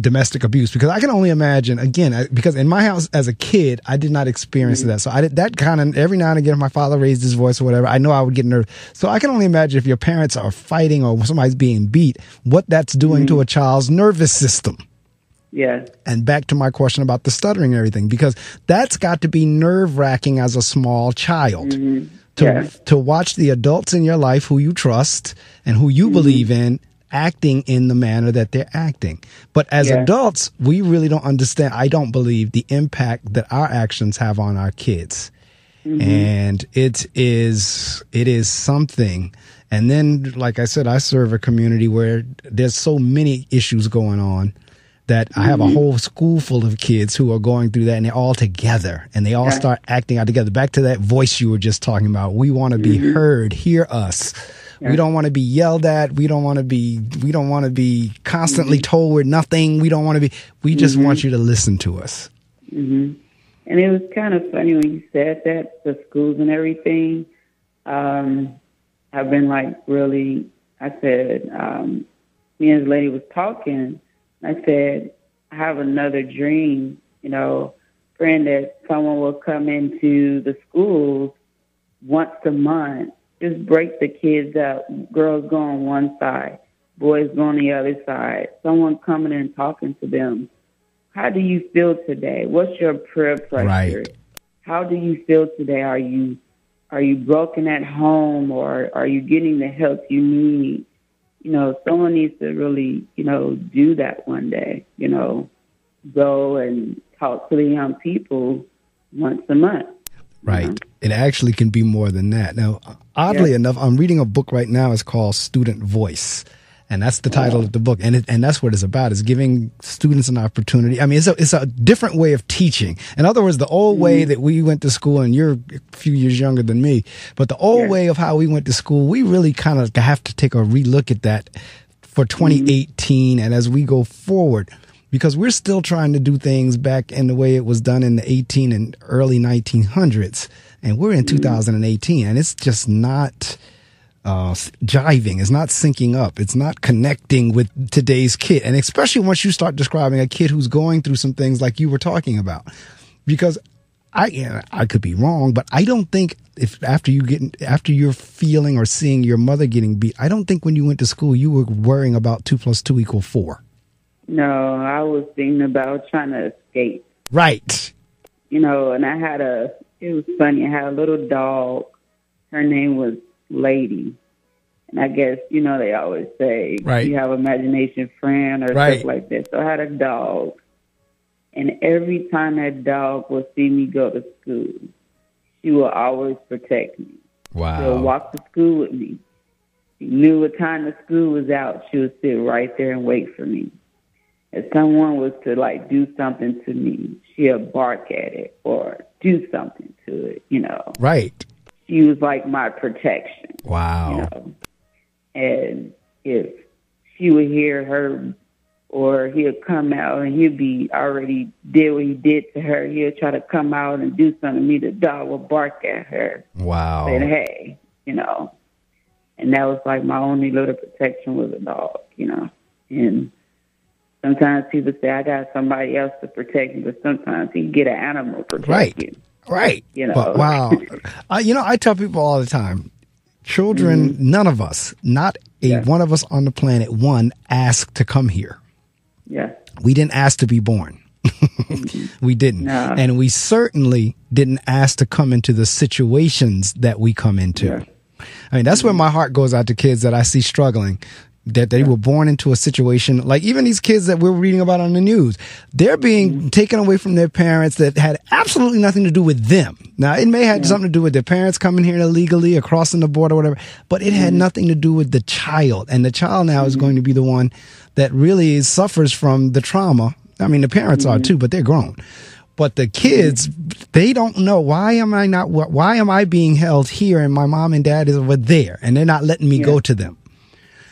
domestic abuse, because I can only imagine, again, because in my house as a kid, I did not experience that. So I did that kind of, every now and again, if my father raised his voice or whatever, I know I would get nervous. So I can only imagine if your parents are fighting or somebody's being beat, what that's doing to a child's nervous system. Yeah. And back to my question about the stuttering and everything, because that's got to be nerve-wracking as a small child. To watch the adults in your life who you trust and who you believe in acting in the manner that they're acting. But as adults, we really don't understand, I don't believe, the impact that our actions have on our kids. And it is something. And then, like I said, I serve a community where there's so many issues going on that I have a whole school full of kids who are going through that, and they're all together, and they all start acting out together. Back to that voice you were just talking about. We want to be heard, hear us. We don't want to be yelled at. We don't want to be constantly told we're nothing. We just want you to listen to us. And it was kind of funny when you said that, the schools and everything. I've been like really, I said, me and this lady was talking. I said, I have another dream, you know, friend, that someone will come into the schools once a month, just break the kids up. Girls go on one side, boys go on the other side. Someone coming in and talking to them. How do you feel today? What's your prayer pressure? Right. How do you feel today? Are you broken at home, or are you getting the help you need? You know, someone needs to really, you know, do that one day, you know, go and talk to the young people once a month. Right. You know? It actually can be more than that. Now, oddly enough, I'm reading a book right now. It's called Student Voice. And that's the title of the book. And that's what it's about, is giving students an opportunity. I mean, it's a different way of teaching. In other words, the old way that we went to school, and you're a few years younger than me, but the old way of how we went to school, we really kind of have to take a relook at that for 2018 and as we go forward, because we're still trying to do things back in the way it was done in the 18 and early 1900s. And we're in 2018, and it's just not jiving. It's not syncing up. It's not connecting with today's kid. And especially once you start describing a kid who's going through some things like you were talking about, because I could be wrong, but I don't think after you're feeling or seeing your mother getting beat, I don't think when you went to school, you were worrying about 2 + 2 = 4. No, I was thinking about trying to escape. Right. You know, and it was funny. I had a little dog. Her name was Lady. And I guess, you know, they always say, you have imagination friend or stuff like that. So I had a dog. And every time that dog would see me go to school, she would always protect me. Wow. She would walk to school with me. She knew what time the school was out. She would sit right there and wait for me. If someone was to, like, do something to me, she'd bark at it or do something to it, you know. Right. She was like my protection. Wow. You know? And if she would hear her, or he'll come out and he'll be already did what he did to her, he'll try to come out and do something to me, the dog will bark at her. Wow. Saying, hey, you know. And that was like my only little protection was a dog, you know. And sometimes people say, I got somebody else to protect you, but sometimes you get an animal to protect you. Right. You know. But, wow. You know, I tell people all the time, children, none of us, not one of us on the planet, asked to come here. Yeah. We didn't ask to be born. We didn't. No. And we certainly didn't ask to come into the situations that we come into. Yeah. I mean, that's where my heart goes out to kids that I see struggling, that they were born into a situation, like even these kids that we're reading about on the news, they're being taken away from their parents that had absolutely nothing to do with them. Now, it may have something to do with their parents coming here illegally or crossing the border or whatever, but it had nothing to do with the child. And the child now is going to be the one that really suffers from the trauma. I mean, the parents are too, but they're grown. But the kids, they don't know, why am I being held here and my mom and dad is over there and they're not letting me go to them.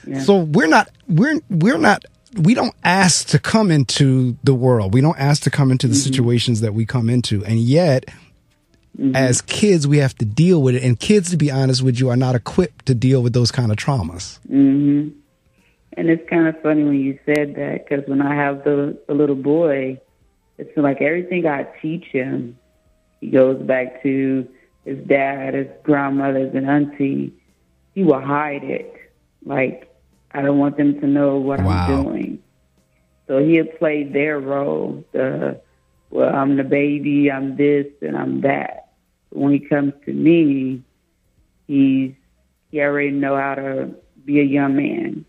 Yeah. So we don't ask to come into the world. We don't ask to come into the situations that we come into. And yet, as kids, we have to deal with it. And kids, to be honest with you, are not equipped to deal with those kind of traumas. And it's kind of funny when you said that, because when I have the little boy, it's like everything I teach him, he goes back to his dad, his grandmothers, and auntie. He will hide it. Like, I don't want them to know what I'm doing. So he'll play their role. Well, I'm the baby, I'm this, and I'm that. But when he comes to me, he already know how to be a young man.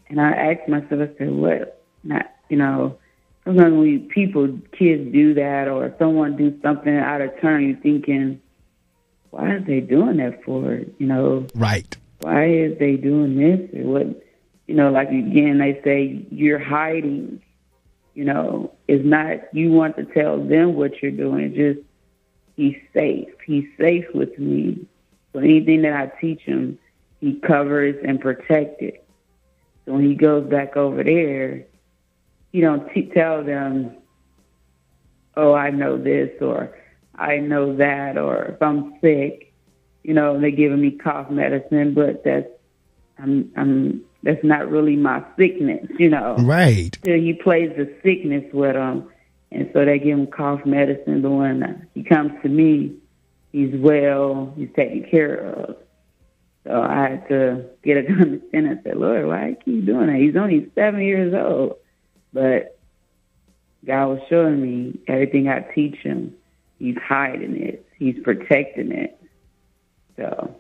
And I asked myself, I said, what? Not, you know, sometimes when kids do that, or someone do something out of turn, you're thinking, why are they doing that for? You know, right? Why is they doing this? Or what? You know, like again, they say you're hiding. You know, it's not you want to tell them what you're doing. It's just he's safe. He's safe with me. So anything that I teach him, he covers and protects it. So when he goes back over there, you don't tell them, oh, I know this, or I know that, or if I'm sick, you know, they're giving me cough medicine, but that's not really my sickness, you know. Right. So he plays the sickness with them, and so they give him cough medicine. But when he comes to me, he's well, he's taken care of. So I had to get a understanding and say, Lord, why you keep doing that? He's only 7 years old. But God was showing me everything I teach him, he's hiding it. He's protecting it. So.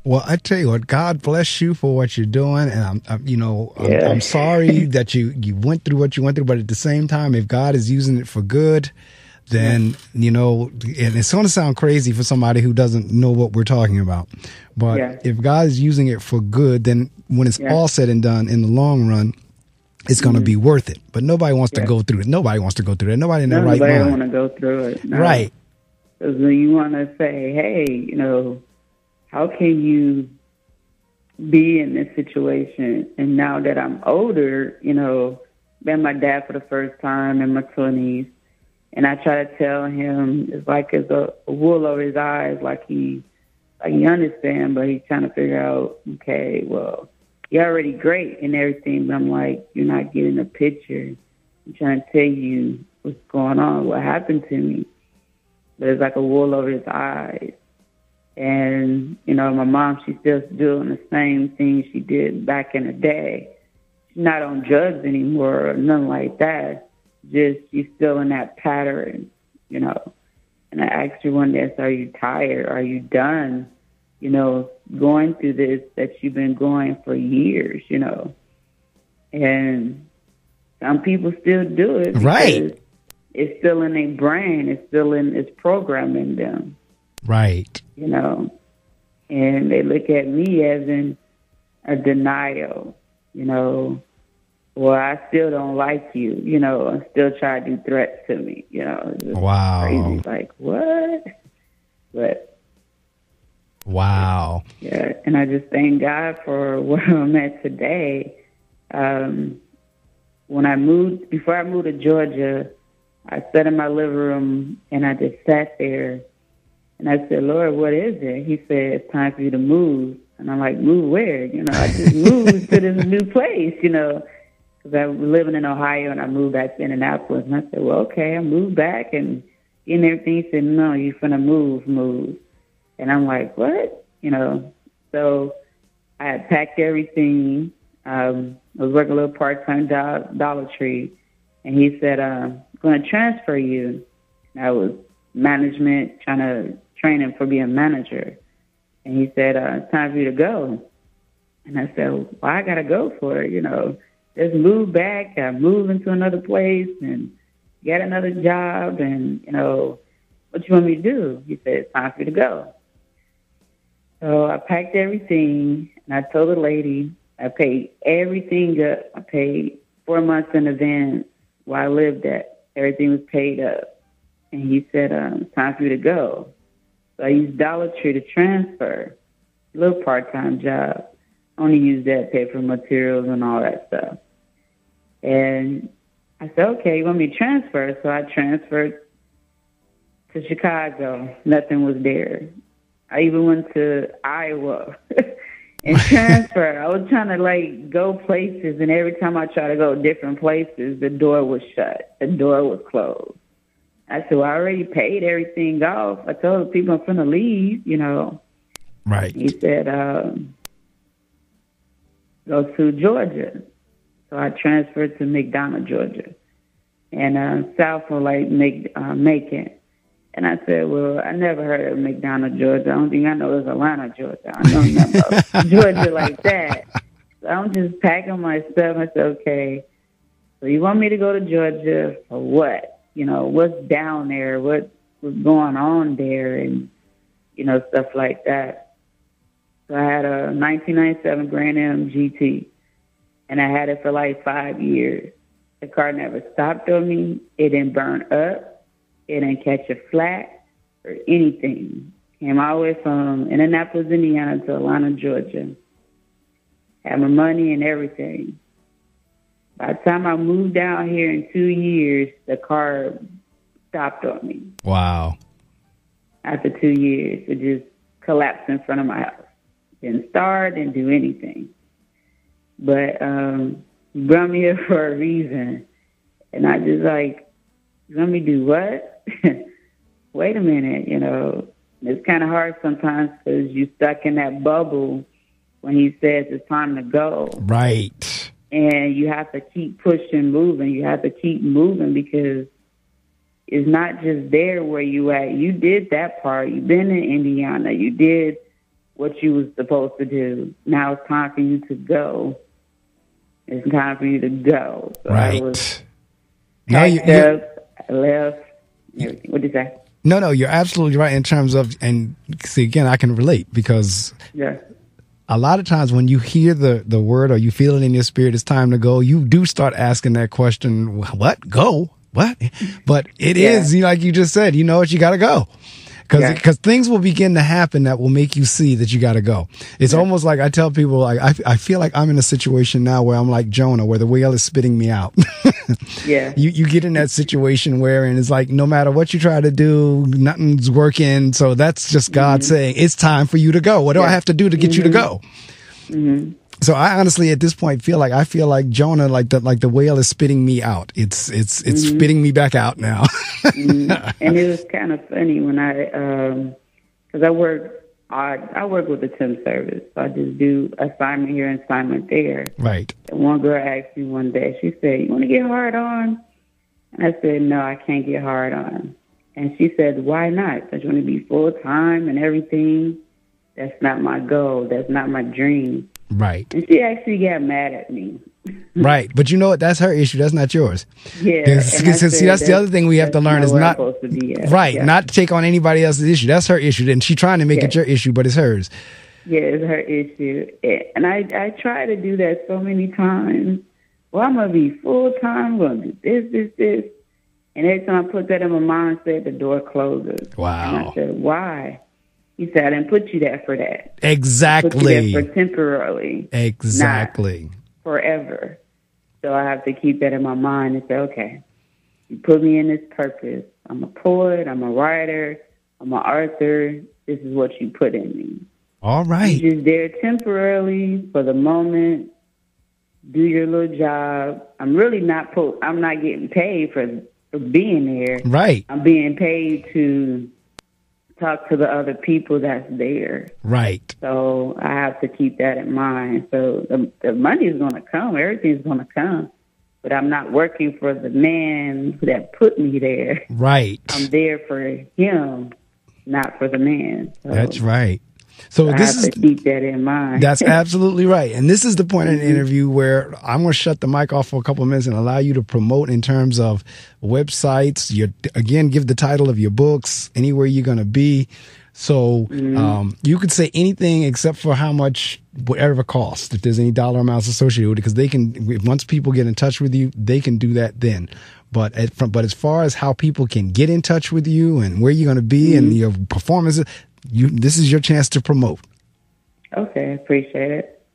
Well, I tell you what, God bless you for what you're doing. And I'm sorry that you went through what you went through. But at the same time, if God is using it for good, then, you know, and it's going to sound crazy for somebody who doesn't know what we're talking about. But if God is using it for good, then when it's all said and done in the long run, it's going to be worth it. But nobody wants to go through it. Nobody wants to go through it. Nobody in their right mind. Nobody want to go through it. No. Right. Because when you want to say, hey, you know, how can you be in this situation? And now that I'm older, you know, met my dad for the first time in my 20s. And I try to tell him, it's like there's a wool over his eyes, like he understands, but he's trying to figure out, okay, well, you're already great and everything, but I'm like, you're not getting the picture. I'm trying to tell you what's going on, what happened to me. But it's like a wool over his eyes. And, you know, my mom, she's still doing the same thing she did back in the day. She's not on drugs anymore or nothing like that. Just she's still in that pattern, you know. And I asked her one day, so are you tired? Are you done, you know, going through this that you've been going for years, you know? And some people still do it. Right. It's still in their brain. It's programming them. Right. You know. And they look at me as in a denial, you know. well, I still don't like you, and still try to do threats to me, Just wow. crazy. Like, what? But wow. yeah, and I just thank God for where I'm at today. Before I moved to Georgia, I sat in my living room and I just sat there and I said, Lord, what is it? He said, it's time for you to move. And I'm like, move where? I just moved to this new place, because I was living in Ohio and I moved back to Indianapolis. And I said, well, okay, I moved back and everything. He said, no, you're finna move. And I'm like, what? So I had packed everything. I was working a little part-time job, Dollar Tree. And he said, I'm going to transfer you. And I was management, trying to train him for being a manager. And he said, it's time for you to go. And I said, well, I got to go for it, Just move back, move into another place and get another job. And, what you want me to do? He said, it's time for you to go. So I packed everything, and I told the lady, I paid everything up. I paid 4 months in advance where I lived at. Everything was paid up. And he said, it's time for you to go. So I used Dollar Tree to transfer, a little part-time job. Only used that to pay for materials and all that stuff. And I said, okay, you want me to transfer? So I transferred to Chicago. Nothing was there. I even went to Iowa and transferred. I was trying to go places, and every time I tried to go different places, the door was shut. The door was closed. I said, well, I already paid everything off. I told the people I'm going to leave, Right. He said, go to Georgia. So I transferred to McDonough, Georgia, and south of Macon. And I said, well, I never heard of McDonough, Georgia. I don't think I know it's Atlanta, Georgia. I know nothing about Georgia like that. So I'm just packing my stuff. I said, okay, so you want me to go to Georgia for what? What's down there? What's going on there? And, stuff like that. So I had a 1997 Grand Am GT, and I had it for 5 years. The car never stopped on me. It didn't burn up. It didn't catch a flat or anything. Came all the way from Indianapolis, Indiana to Atlanta, Georgia. Had my money and everything. By the time I moved down here in 2 years, the car stopped on me. Wow. After 2 years, it just collapsed in front of my house. Didn't start, didn't do anything. But he brought me here for a reason. And I just let me do what? Wait a minute, It's kind of hard sometimes because you're stuck in that bubble when he says it's time to go. Right. And you have to keep pushing, moving. You have to keep moving because it's not just there where you at. You did that part. You've been in Indiana. You did what you was supposed to do. Now it's time for you to go. It's time for you to go. So right. I was I left. What did you say? No, you're absolutely right in terms of, and see, again, I can relate because a lot of times when you hear the word or you feel it in your spirit, it's time to go, you do start asking that question, what? Go? What? But it is, like you just said, you know what, you got to go. Because things will begin to happen that will make you see that you got to go. It's almost like I tell people, I feel like I'm in a situation now where I'm like Jonah, where the whale is spitting me out. You get in that situation where, and it's like, no matter what you try to do, nothing's working. So that's just God saying, it's time for you to go. What do I have to do to get you to go? Mm-hmm. So I honestly, at this point, feel like Jonah, like the whale is spitting me out. It's spitting me back out now. And it was kind of funny when because I work with the temp service. So I just do assignment here and assignment there. Right. And one girl asked me one day, she said, you want to get hard on? And I said, no, I can't get hard on. And she said, why not? Because you want to be full time and everything. That's not my goal. That's not my dream. Right. And she actually got mad at me. Right. But you know what? That's her issue. That's not yours. Yeah. See, that's the other thing we have to learn is not, right, not to take on anybody else's issue. That's her issue. And she's trying to make it your issue, but it's hers. Yeah, it's her issue. And I try to do that so many times, well, I'm going to be full-time, I'm going to do this. And every time I put that in my mindset, the door closes. Wow. And I said, why? He said, I didn't put you there for that. Exactly. I put you there for temporarily. Exactly. Not forever. So I have to keep that in my mind and say, okay, you put me in this purpose. I'm a poet, I'm a writer, I'm an author. This is what you put in me. All right. You're just there temporarily for the moment. Do your little job. I'm really not I'm not getting paid for being there. Right. I'm being paid to talk to the other people that's there. Right. So I have to keep that in mind. So the money is going to come. Everything's going to come. But I'm not working for the man that put me there. Right. I'm there for him, not for the man. So that's right. So I this have to keep that in mind. That's absolutely right. And this is the point in the interview where I'm going to shut the mic off for a couple of minutes and allow you to promote in terms of websites. Again, give the title of your books, anywhere you're going to be. So you could say anything except for how much, whatever cost, if there's any dollar amounts associated with it, because they can, once people get in touch with you, they can do that then. But as far as how people can get in touch with you and where you're going to be and your performances, this is your chance to promote. Okay, appreciate it.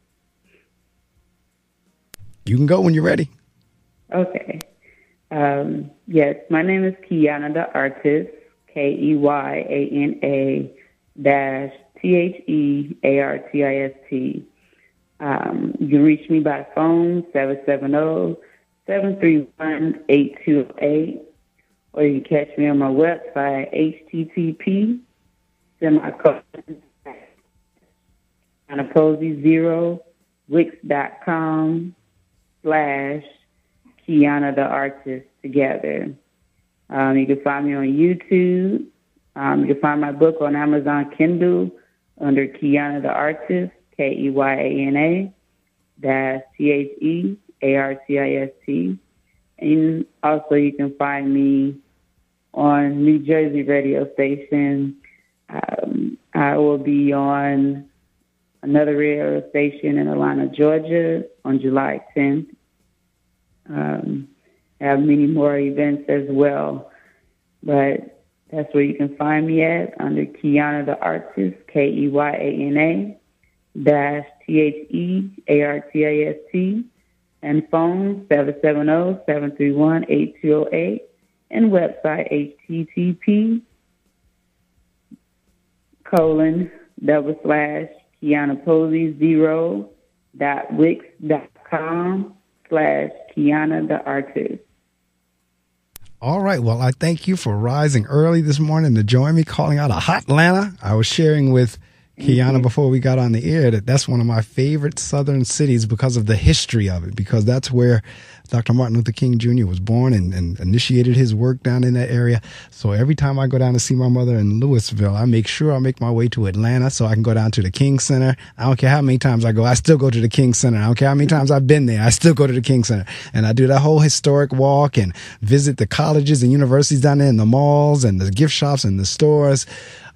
You can go when you're ready. Okay. Yes, my name is Keyana the Artist, KEYANA THEARTIST. You can reach me by phone, 770-731-8208, or you can catch me on my website, http://Wix.com/Keyana the Artist together. You can find me on YouTube. You can find my book on Amazon Kindle under Keyana the Artist, KEYANA THEARTIST. And also you can find me on New Jersey radio station. I will be on another radio station in Atlanta, Georgia on July 10th. I have many more events as well. But that's where you can find me at, under Keyana the Artist, KEYANA THEARTIST, and phone 770-731-8208, and website http://KeyanaPosey0.wix.com/Keyana the Artist. All right. Well, I thank you for rising early this morning to join me, calling out a hot Atlanta. I was sharing with Keyana before we got on the air that's one of my favorite southern cities because of the history of it, because that's where Dr. Martin Luther King Jr. was born and initiated his work down in that area. So every time I go down to see my mother in Louisville, I make sure I make my way to Atlanta so I can go down to the King Center. I don't care how many times I go, I still go to the King Center. I don't care how many times I've been there, I still go to the King Center. And I do that whole historic walk and visit the colleges and universities down there and the malls and the gift shops and the stores.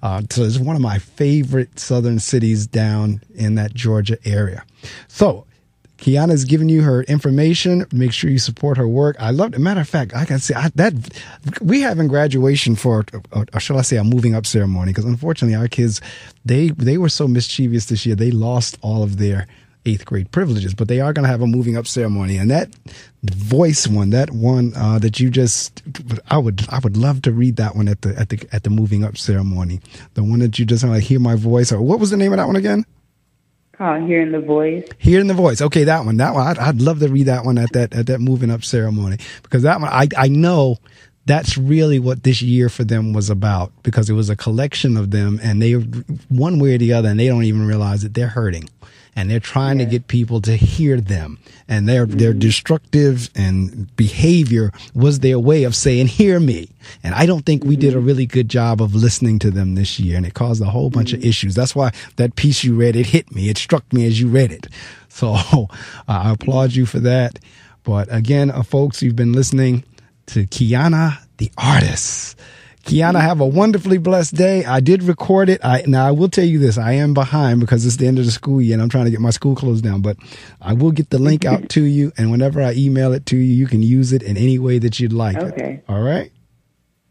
So it's one of my favorite southern cities down in that Georgia area. So Keyana's giving you her information. Make sure you support her work. I love it. Matter of fact, I can say that we having graduation for, or shall I say, a moving up ceremony, because unfortunately our kids, they were so mischievous this year. They lost all of their 8th grade privileges, but they are going to have a moving up ceremony. And that voice one, that you just, I would love to read that one at the moving up ceremony. The one that you just like hear my voice, or what was the name of that one again? Hearing the Voice. Hearing the Voice. Okay, that one. I'd love to read that one at that moving up ceremony, because that one, I know that's really what this year for them was about, because it was a collection of them, and they, one way or the other, and they don't even realize that they're hurting. And they're trying to get people to hear them, and their destructive and behavior was their way of saying, hear me. And I don't think we did a really good job of listening to them this year, and it caused a whole bunch of issues. That's why that piece you read, it hit me. It struck me as you read it. So I applaud you for that. But again, folks, you've been listening to Keyana the Artist. Kiana, have a wonderfully blessed day. I did record it. Now, I will tell you this. I am behind because it's the end of the school year and I'm trying to get my school closed down. But I will get the link out to you. And whenever I email it to you, you can use it in any way that you'd like. Okay. All right?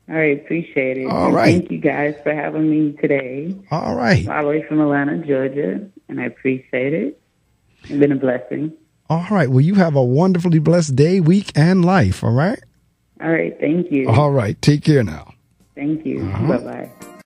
All right. Appreciate it. All right. Thank you guys for having me today. All right. All the way from Atlanta, Georgia. And I appreciate it. It's been a blessing. All right. Well, you have a wonderfully blessed day, week, and life. All right? All right. Thank you. All right. Take care now. Thank you. Bye-bye.